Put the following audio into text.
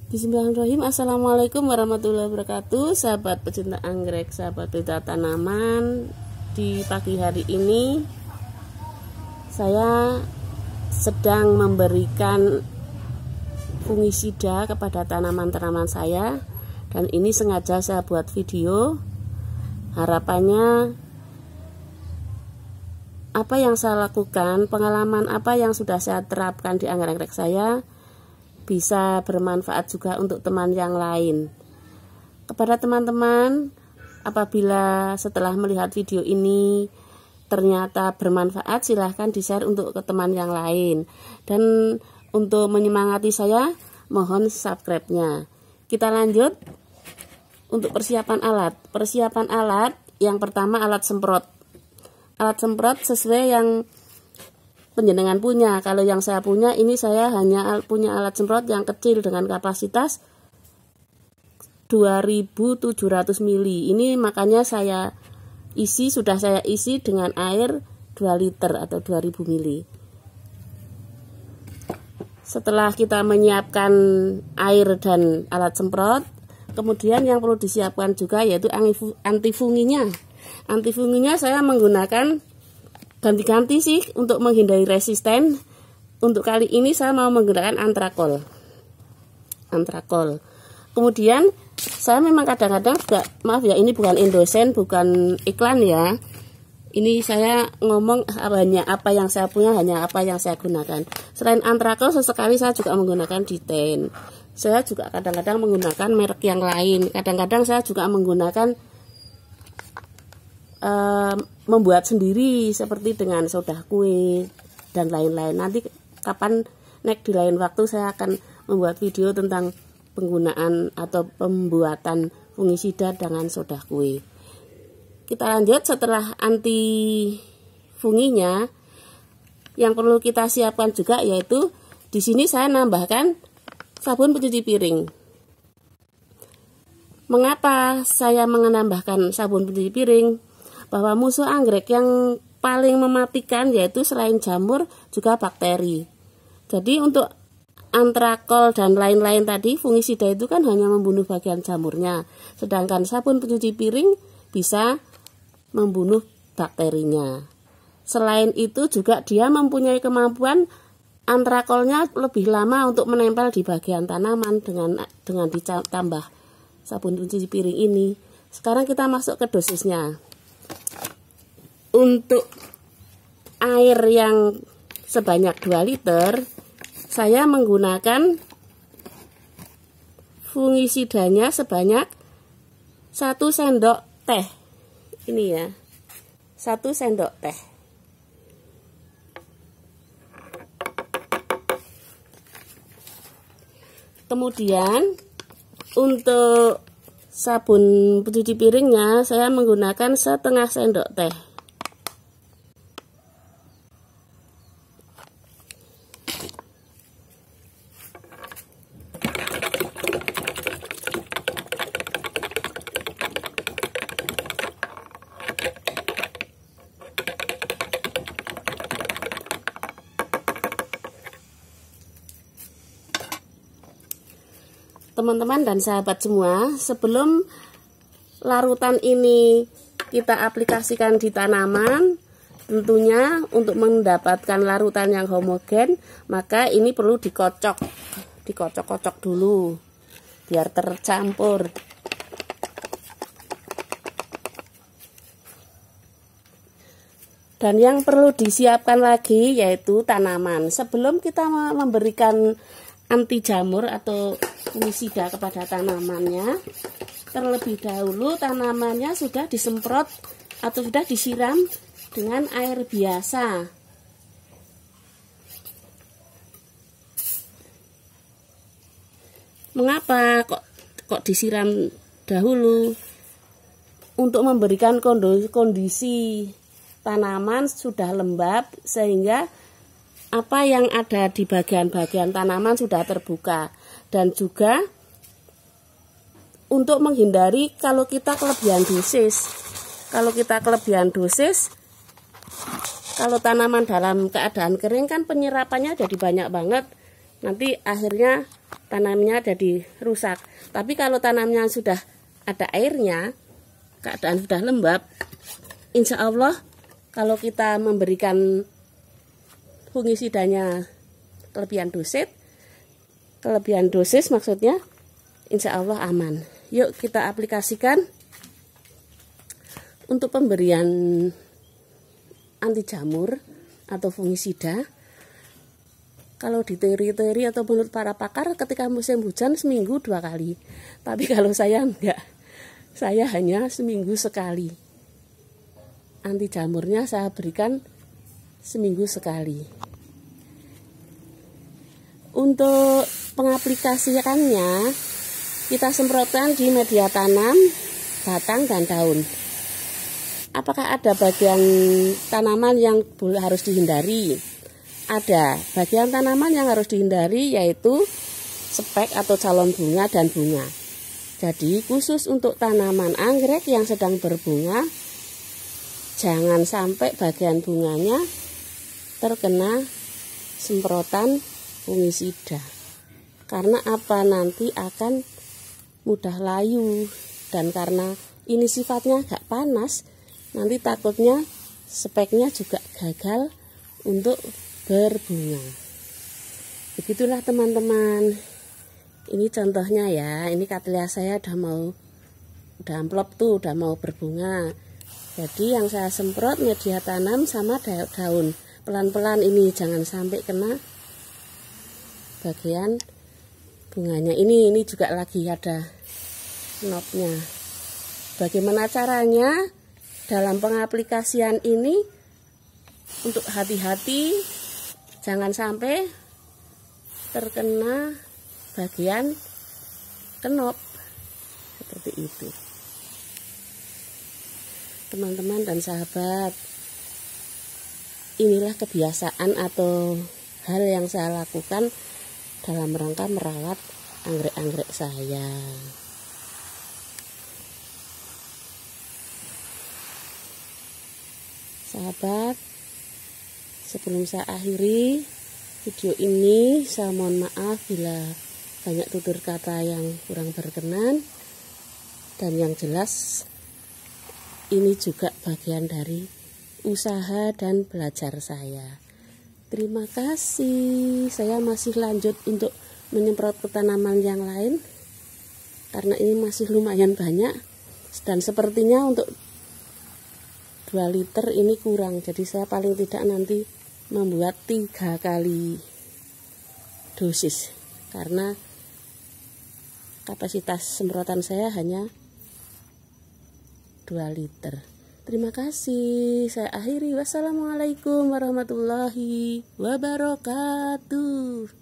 Bismillahirrahmanirrahim. Assalamualaikum warahmatullahi wabarakatuh. Sahabat pecinta anggrek, sahabat pecinta tanaman. Di pagi hari ini saya sedang memberikan fungisida kepada tanaman-tanaman saya. Dan ini sengaja saya buat video. Harapannya apa yang saya lakukan, pengalaman apa yang sudah saya terapkan di anggrek saya bisa bermanfaat juga untuk teman yang lain. Kepada teman-teman, apabila setelah melihat video ini ternyata bermanfaat, silahkan di-share untuk ke teman yang lain. Dan untuk menyemangati saya, mohon subscribe-nya. Kita lanjut untuk persiapan alat. Persiapan alat yang pertama alat semprot. Alat semprot sesuai yang penjenengan punya. Kalau yang saya punya, ini saya hanya punya alat semprot yang kecil dengan kapasitas 2700 ml. Ini makanya sudah saya isi dengan air 2 liter atau 2000 ml. Setelah kita menyiapkan air dan alat semprot, kemudian yang perlu disiapkan juga yaitu antifunginya. Antifunginya saya menggunakan ganti-ganti sih untuk menghindari resisten. Untuk kali ini saya mau menggunakan antrakol. Kemudian saya memang kadang-kadang juga, maaf ya, ini bukan endosen, bukan iklan ya. Ini saya ngomong hanya apa yang saya punya, hanya apa yang saya gunakan. Selain antrakol, sesekali saya juga menggunakan D10. Saya juga kadang-kadang menggunakan merek yang lain. Kadang-kadang saya juga menggunakan membuat sendiri seperti dengan soda kue dan lain-lain. Nanti di lain waktu saya akan membuat video tentang penggunaan atau pembuatan fungisida dengan soda kue. Kita lanjut. Setelah anti funginya, yang perlu kita siapkan juga yaitu di sini saya nambahkan sabun pencuci piring. Mengapa saya menambahkan sabun pencuci piring? Bahwa musuh anggrek yang paling mematikan yaitu selain jamur juga bakteri. Jadi untuk antrakol dan lain-lain tadi, fungisida itu kan hanya membunuh bagian jamurnya, sedangkan sabun pencuci piring bisa membunuh bakterinya. Selain itu juga dia mempunyai kemampuan antrakolnya lebih lama untuk menempel di bagian tanaman dengan ditambah sabun pencuci piring ini. Sekarang kita masuk ke dosisnya. Untuk air yang sebanyak 2 liter, saya menggunakan fungisidanya sebanyak 1 sendok teh. Ini ya, 1 sendok teh. Kemudian untuk sabun pencuci piringnya saya menggunakan setengah sendok teh. Teman-teman dan sahabat semua, sebelum larutan ini kita aplikasikan di tanaman, tentunya untuk mendapatkan larutan yang homogen, maka ini perlu dikocok-kocok dulu biar tercampur. Dan yang perlu disiapkan lagi yaitu tanaman. Sebelum kita memberikan anti jamur atau fungisida kepada tanamannya, terlebih dahulu tanamannya sudah disemprot atau sudah disiram dengan air biasa. Mengapa kok disiram dahulu? Untuk memberikan kondisi tanaman sudah lembab sehingga apa yang ada di bagian-bagian tanaman sudah terbuka. Dan juga untuk menghindari kalau kita kelebihan dosis. Kalau tanaman dalam keadaan kering kan penyerapannya jadi banyak banget. nanti akhirnya tanamnya jadi rusak. Tapi kalau tanamnya sudah ada airnya, keadaan sudah lembab, insya Allah kalau kita memberikan fungisidanya kelebihan dosis maksudnya, insya Allah aman. Yuk kita aplikasikan untuk pemberian anti jamur atau fungisida. Kalau di teori-teori atau menurut para pakar ketika musim hujan seminggu 2 kali. Tapi kalau saya enggak, saya hanya seminggu sekali. Anti jamurnya saya berikan seminggu sekali. Untuk pengaplikasiannya, kita semprotkan di media tanam, batang, dan daun. Apakah ada bagian tanaman yang harus dihindari? Ada bagian tanaman yang harus dihindari, yaitu spek atau calon bunga dan bunga. Jadi khusus untuk tanaman anggrek yang sedang berbunga, jangan sampai bagian bunganya terkena semprotan fungisida. Karena apa? Nanti akan mudah layu, dan karena ini sifatnya agak panas, nanti takutnya speknya juga gagal untuk berbunga. Begitulah teman-teman. Ini contohnya ya. Ini Cattleya saya udah amplop tuh, udah mau berbunga. Jadi yang saya semprot media tanam sama daun. Pelan-pelan ini, jangan sampai kena bagian bunganya. Ini juga lagi ada knopnya. Bagaimana caranya dalam pengaplikasian ini? Untuk hati-hati, jangan sampai terkena bagian knop seperti itu. Teman-teman dan sahabat, inilah kebiasaan atau hal yang saya lakukan dalam rangka merawat anggrek-anggrek saya. Sahabat, sebelum saya akhiri video ini, saya mohon maaf bila banyak tutur kata yang kurang berkenan, dan yang jelas ini juga bagian dari usaha dan belajar saya. Terima kasih. Saya masih lanjut untuk menyemprot ke tanaman yang lain karena ini masih lumayan banyak, dan sepertinya untuk 2 liter ini kurang, jadi saya paling tidak nanti membuat 3 kali dosis karena kapasitas semprotan saya hanya 2 liter. Terima kasih. Saya akhiri. Wassalamualaikum warahmatullahi wabarakatuh.